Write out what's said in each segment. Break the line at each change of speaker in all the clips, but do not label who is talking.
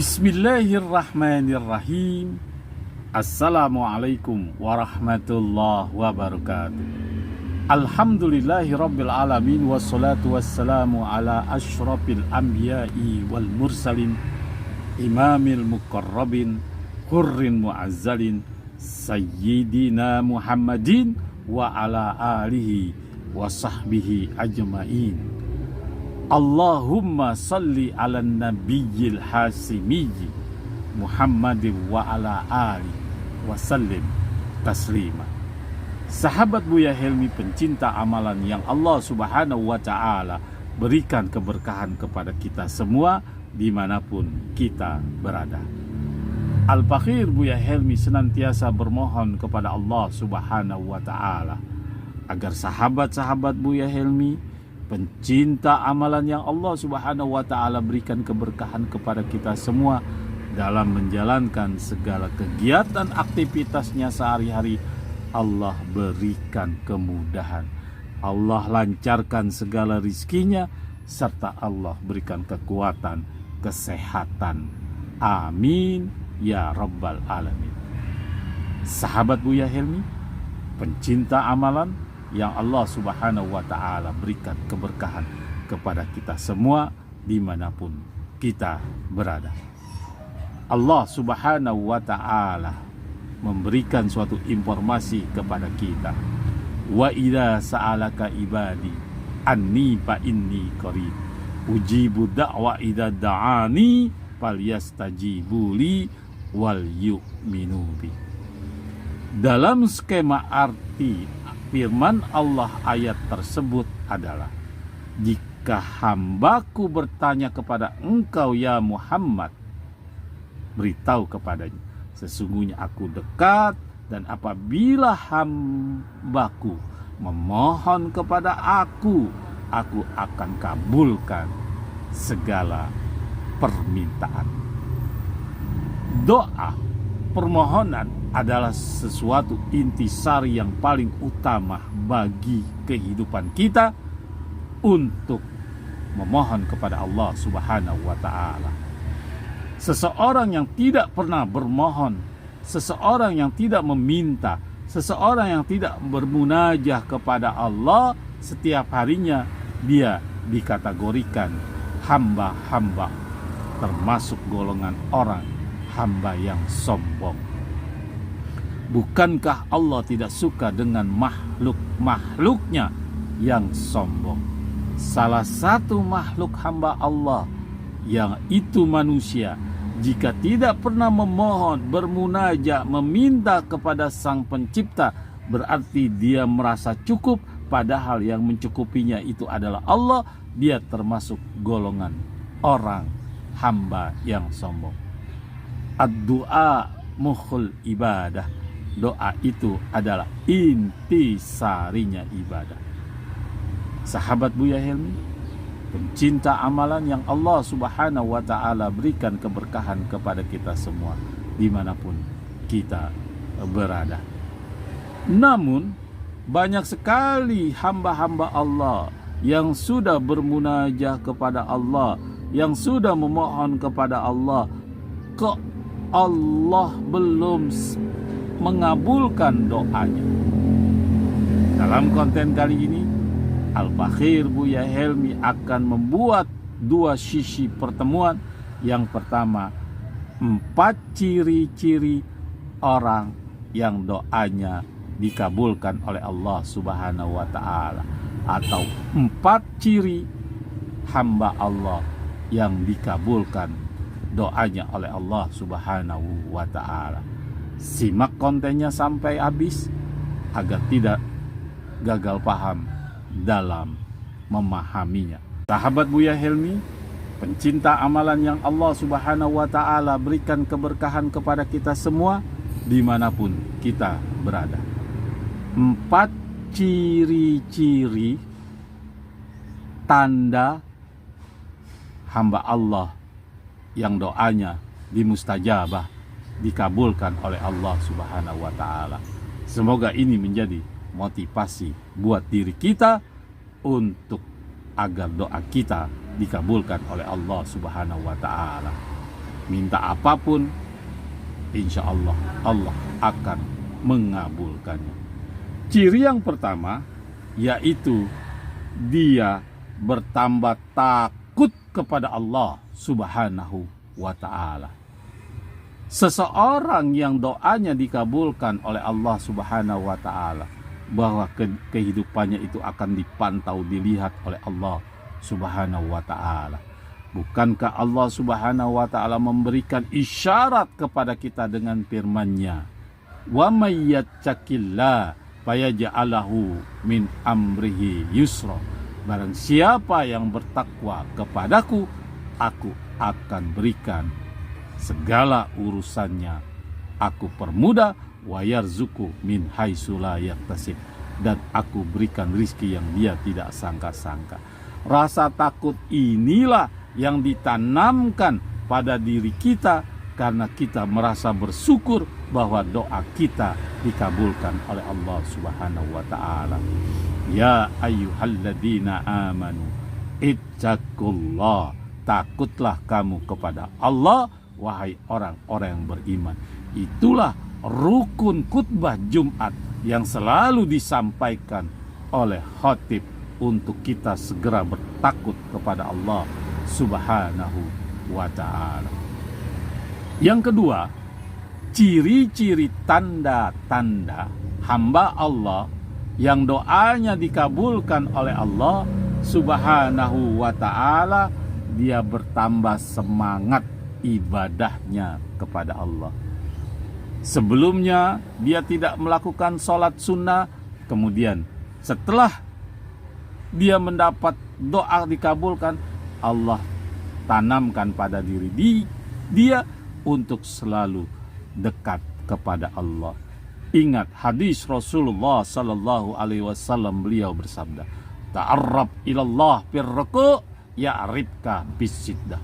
Bismillahirrahmanirrahim. Assalamualaikum warahmatullahi wabarakatuh. Alhamdulillahirabbil alamin wassalatu wassalamu ala asyrafil anbiya'i wal mursalin imamil muqarrabin hurrin muazzalin sayyidina Muhammadin wa ala alihi wa sahbihi ajma'in. Allahumma salli ala nabiyyil hasimiyyi Muhammadin wa ala ali wa sallim taslima. Sahabat Buya Helmi, pencinta amalan yang Allah subhanahu wa ta'ala berikan keberkahan kepada kita semua dimanapun kita berada. Al-Fakhir Buya Helmi senantiasa bermohon kepada Allah subhanahu wa ta'ala agar sahabat-sahabat Buya Helmi, pencinta amalan yang Allah subhanahu wa ta'ala berikan keberkahan kepada kita semua dalam menjalankan segala kegiatan aktivitasnya sehari-hari. Allah berikan kemudahan, Allah lancarkan segala rizkinya, serta Allah berikan kekuatan, kesehatan. Amin ya rabbal alamin. Sahabat Buya Helmi, pencinta amalan yang Allah subhanahu wa ta'ala berikan keberkahan kepada kita semua dimanapun kita berada. Allah subhanahu wa ta'ala memberikan suatu informasi kepada kita. Wa idza sa'alaka ibadi anni fa inni qarib ujibu da'wa idza da'ani falyastajibu li wal yu'minu bi. Dalam skema arti firman Allah ayat tersebut adalah, jika hambaku bertanya kepada engkau ya Muhammad, beritahu kepadanya, sesungguhnya aku dekat, dan apabila hambaku memohon kepada aku akan kabulkan segala permintaan. Doa, permohonan adalah sesuatu intisari yang paling utama bagi kehidupan kita untuk memohon kepada Allah subhanahu wa ta'ala. Seseorang yang tidak pernah bermohon, seseorang yang tidak meminta, seseorang yang tidak bermunajah kepada Allah setiap harinya, dia dikategorikan hamba-hamba, termasuk golongan orang hamba yang sombong. Bukankah Allah tidak suka dengan makhluk-makhluknya yang sombong? Salah satu makhluk hamba Allah, yang itu manusia, jika tidak pernah memohon, bermunajat, meminta kepada Sang Pencipta, berarti dia merasa cukup, padahal yang mencukupinya itu adalah Allah. Dia termasuk golongan orang hamba yang sombong. Ad-du'a mukhul ibadah. Doa itu adalah intisarinya ibadah. Sahabat Buya Helmi, pencinta amalan yang Allah subhanahu wa ta'ala berikan keberkahan kepada kita semua dimanapun kita berada. Namun banyak sekali hamba-hamba Allah yang sudah bermunajah kepada Allah, yang sudah memohon kepada Allah, kok Allah belum mengabulkan doanya. Dalam konten kali ini, Al-Fakhir Buya Helmi akan membuat dua sisi pertemuan. Yang pertama, 4 ciri-ciri orang yang doanya dikabulkan oleh Allah subhanahu wa ta'ala, atau 4 ciri hamba Allah yang dikabulkan doanya oleh Allah subhanahu wa ta'ala. Simak kontennya sampai habis agar tidak gagal paham dalam memahaminya. Sahabat Buya Helmi, pencinta amalan yang Allah subhanahu wa ta'ala berikan keberkahan kepada kita semua dimanapun kita berada. 4 ciri-ciri tanda hamba Allah yang doanya dimustajabah, dikabulkan oleh Allah subhanahu wa ta'ala. Semoga ini menjadi motivasi buat diri kita untuk agar doa kita dikabulkan oleh Allah subhanahu wa ta'ala. minta apapun, insya Allah Allah akan mengabulkannya. Ciri yang pertama yaitu dia bertambah takut kepada Allah Subhanahu wa ta'ala. Seseorang yang doanya dikabulkan oleh Allah Subhanahu wa ta'ala, bahwa kehidupannya itu akan dipantau, dilihat oleh Allah Subhanahu wa ta'ala. Bukankah Allah Subhanahu wa ta'ala memberikan isyarat kepada kita dengan firman-Nya, wa may yattaqillah fayaj'alahu min amrihi yusra. Barang siapa yang bertakwa kepadaku, aku akan berikan segala urusannya, aku permudah, wa yarzuku min haitsu la yahtasib, dan aku berikan rizki yang dia tidak sangka-sangka. Rasa takut inilah yang ditanamkan pada diri kita karena kita merasa bersyukur bahwa doa kita dikabulkan oleh Allah Subhanahu wa ta'ala. Ya ayyuhalladzina amanu ittaqullah, takutlah kamu kepada Allah, wahai orang-orang yang beriman. Itulah rukun khutbah Jumat yang selalu disampaikan oleh khatib untuk kita segera bertakut kepada Allah Subhanahu wa ta'ala. Yang kedua, ciri-ciri tanda-tanda hamba Allah yang doanya dikabulkan oleh Allah Subhanahu wa ta'ala, dia bertambah semangat ibadahnya kepada Allah. Sebelumnya dia tidak melakukan sholat sunnah, kemudian setelah dia mendapat doa dikabulkan, Allah tanamkan pada diri dia untuk selalu dekat kepada Allah. Ingat hadis Rasulullah sallallahu alaihi wasallam, beliau bersabda, ta'arrab ilallah firruku ya'rifka bisiddah.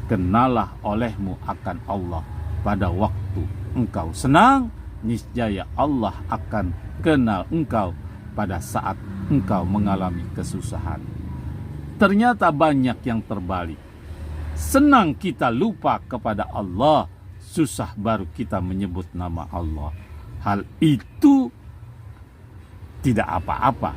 Kenalah olehmu akan Allah pada waktu engkau senang, niscaya Allah akan kenal engkau pada saat engkau mengalami kesusahan. Ternyata banyak yang terbalik. Senang kita lupa kepada Allah, susah baru kita menyebut nama Allah. Hal itu tidak apa-apa,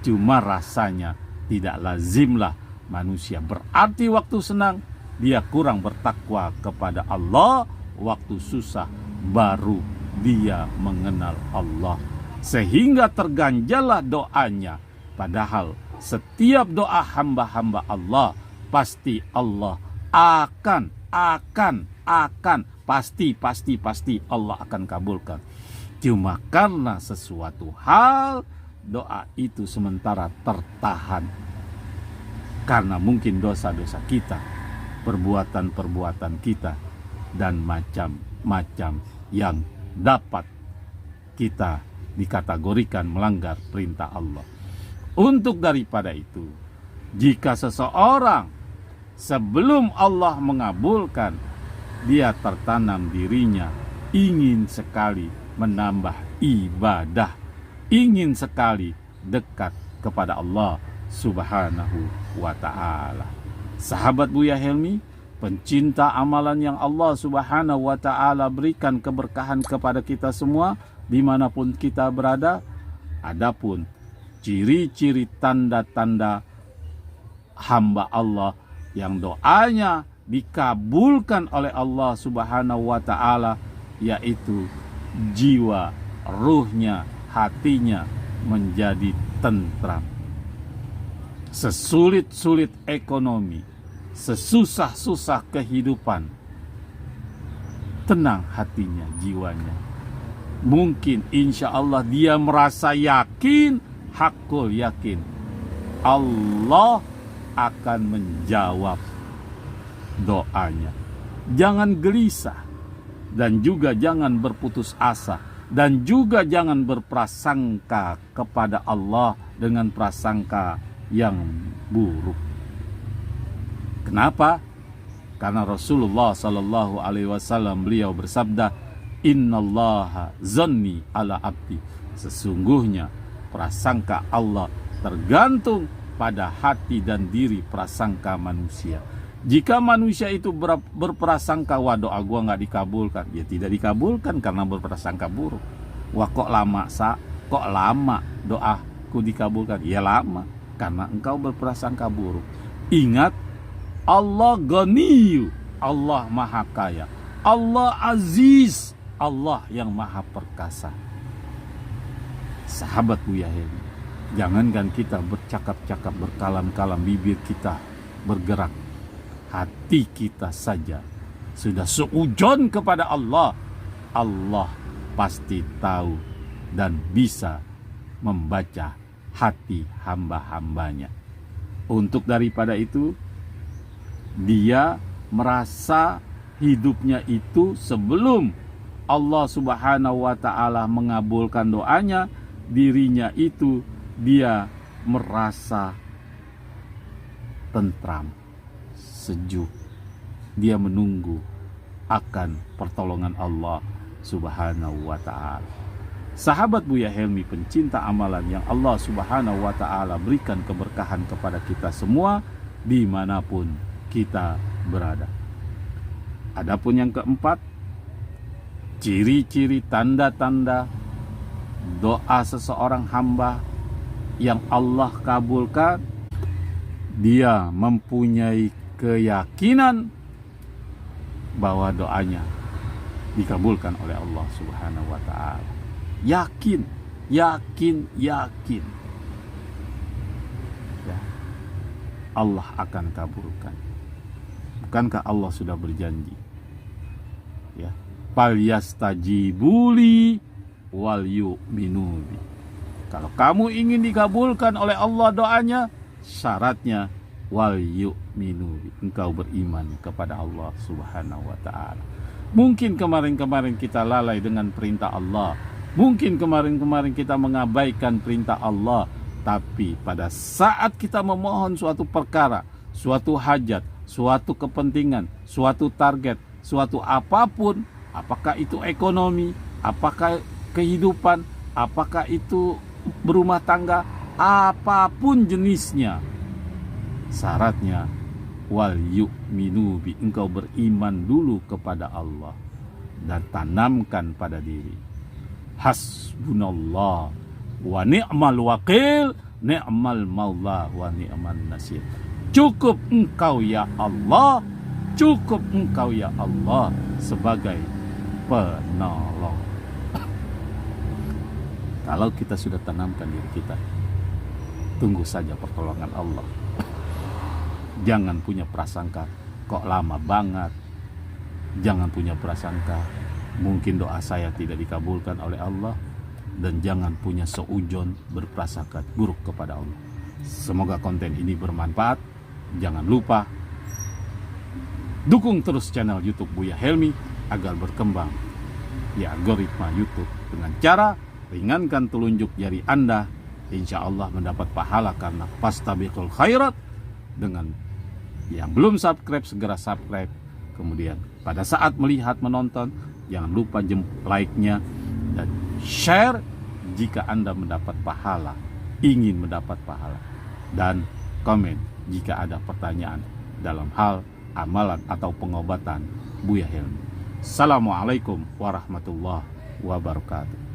cuma rasanya tidak lazimlah manusia. Berarti waktu senang dia kurang bertakwa kepada Allah, waktu susah baru dia mengenal Allah, sehingga terganjallah doanya. Padahal setiap doa hamba-hamba Allah pasti Allah akan pasti Allah akan kabulkan. Cuma karena sesuatu hal doa itu sementara tertahan karena mungkin dosa-dosa kita, perbuatan-perbuatan kita, dan macam-macam yang dapat kita dikategorikan melanggar perintah Allah. Untuk daripada itu, jika seseorang sebelum Allah mengabulkan, dia tertanam dirinya ingin sekali menambah ibadah, ingin sekali dekat kepada Allah Subhanahu wa ta'ala. Sahabat Buya Helmi, pencinta amalan yang Allah Subhanahu wa ta'ala berikan keberkahan kepada kita semua dimanapun kita berada. Adapun ciri-ciri tanda-tanda hamba Allah yang doanya dikabulkan oleh Allah Subhanahu wa ta'ala, yaitu jiwa, ruhnya, hatinya menjadi tentram. Sesulit-sulit ekonomi, sesusah-susah kehidupan, tenang hatinya, jiwanya. Mungkin insya Allah dia merasa yakin, hakul yakin, Allah akan menjawab doanya. Jangan gelisah, dan juga jangan berputus asa, dan juga jangan berprasangka kepada Allah dengan prasangka yang buruk. Kenapa? Karena Rasulullah sallallahu alaihi wasallam beliau bersabda, innallaha zanni ala abdi. Sesungguhnya prasangka Allah tergantung pada hati dan diri prasangka manusia. Jika manusia itu berprasangka, wah doa gua nggak dikabulkan, ya tidak dikabulkan karena berprasangka buruk. Wah kok lama doaku dikabulkan? Ya lama karena engkau berprasangka buruk. Ingat, Allah Ghaniyu, Allah Maha Kaya, Allah Aziz, Allah yang Maha Perkasa. Sahabat Buya Helmi, jangankan kita bercakap-cakap, berkalam-kalam, bibir kita bergerak, hati kita saja sudah seujon kepada Allah. Allah pasti tahu dan bisa membaca hati hamba-hambanya. Untuk daripada itu, dia merasa hidupnya itu sebelum Allah Subhanahu wa ta'ala mengabulkan doanya, dirinya itu dia merasa tentram, sejuk. Dia menunggu akan pertolongan Allah Subhanahu wa ta'ala. Sahabat Buya Helmi, pencinta amalan yang Allah Subhanahu wa ta'ala berikan keberkahan kepada kita semua dimanapun kita berada. Adapun yang keempat, ciri-ciri tanda-tanda doa seseorang hamba yang Allah kabulkan, dia mempunyai keyakinan bahwa doanya dikabulkan oleh Allah Subhanahu wa ta'ala. Yakin. Ya, Allah akan kabulkan. Bukankah Allah sudah berjanji? Ya, falyastajibuli wal yu'minu bi. Kalau kamu ingin dikabulkan oleh Allah doanya, syaratnya wal yu'minu bi, engkau beriman kepada Allah Subhanahu wa ta'ala. Mungkin kemarin-kemarin kita lalai dengan perintah Allah, mungkin kemarin-kemarin kita mengabaikan perintah Allah, tapi pada saat kita memohon suatu perkara, suatu hajat, suatu kepentingan, suatu target, suatu apapun, apakah itu ekonomi, apakah kehidupan, apakah itu berumah tangga, apapun jenisnya, syaratnya wal yu'minu bi, engkau beriman dulu kepada Allah dan tanamkan pada diri hasbunallah wa ni'mal wakil, ni'mal maula wa ni'man nasir. Cukup engkau ya Allah, cukup engkau ya Allah sebagai penolong. Kalau kita sudah tanamkan diri kita, tunggu saja pertolongan Allah. Jangan punya prasangka kok lama banget. Jangan punya prasangka mungkin doa saya tidak dikabulkan oleh Allah. Dan jangan punya seujon berprasangka buruk kepada Allah. Semoga konten ini bermanfaat. Jangan lupa dukung terus channel YouTube Buya Helmi agar berkembang di algoritma YouTube dengan cara ringankan telunjuk jari Anda. Insya Allah mendapat pahala karena fastabiqul khairat. Dengan yang belum subscribe, segera subscribe. Kemudian pada saat melihat, menonton, jangan lupa like-nya dan share jika Anda mendapat pahala, ingin mendapat pahala. Dan komen jika ada pertanyaan dalam hal amalan atau pengobatan Buya Helmi. Assalamualaikum warahmatullahi wabarakatuh.